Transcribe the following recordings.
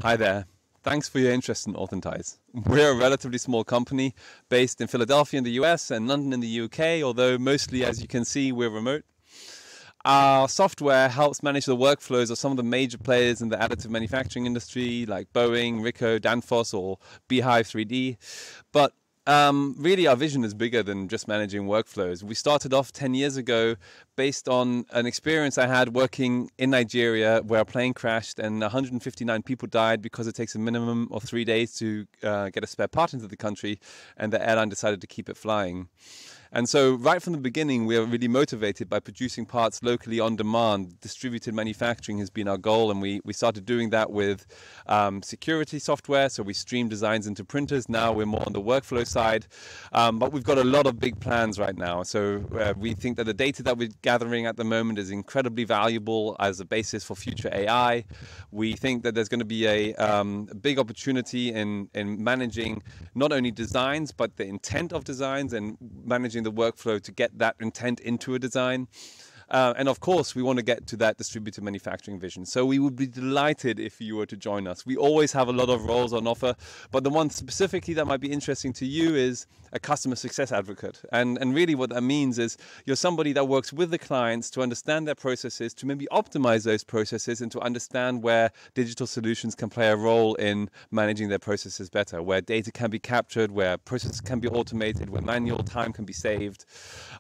Hi there. Thanks for your interest in Authentise. We're a relatively small company based in Philadelphia in the US and London in the UK, although mostly, as you can see, we're remote. Our software helps manage the workflows of some of the major players in the additive manufacturing industry, like Boeing, Ricoh, Danfoss, or Beehive 3D. But really, our vision is bigger than just managing workflows. We started off 10 years ago based on an experience I had working in Nigeria where a plane crashed and 159 people died because it takes a minimum of 3 days to get a spare part into the country, and the airline decided to keep it flying. And so right from the beginning, we are really motivated by producing parts locally on demand. Distributed manufacturing has been our goal, and we started doing that with security software. So we stream designs into printers. Now we're more on the workflow side, but we've got a lot of big plans right now. So we think that the data that we're gathering at the moment is incredibly valuable as a basis for future AI. We think that there's going to be a big opportunity in managing not only designs, but the intent of designs and managing the workflow to get that intent into a design. And of course, we want to get to that distributed manufacturing vision. So we would be delighted if you were to join us. We always have a lot of roles on offer, but the one specifically that might be interesting to you is a customer success advocate. And really what that means is you're somebody that works with the clients to understand their processes, to maybe optimize those processes, and to understand where digital solutions can play a role in managing their processes better, where data can be captured, where processes can be automated, where manual time can be saved.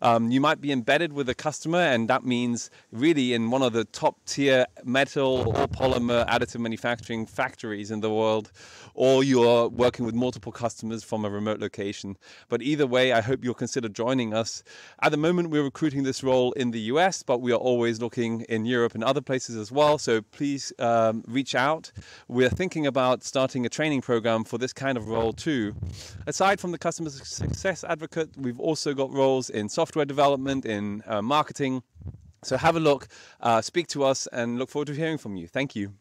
You might be embedded with a customer, and that means really in one of the top tier metal or polymer additive manufacturing factories in the world, or you're working with multiple customers from a remote location. But either way, I hope you'll consider joining us. At the moment, we're recruiting this role in the US, but we are always looking in Europe and other places as well. So please reach out. We're thinking about starting a training program for this kind of role too. Aside from the customer success advocate, we've also got roles in software development, in marketing. So have a look, speak to us, and look forward to hearing from you. Thank you.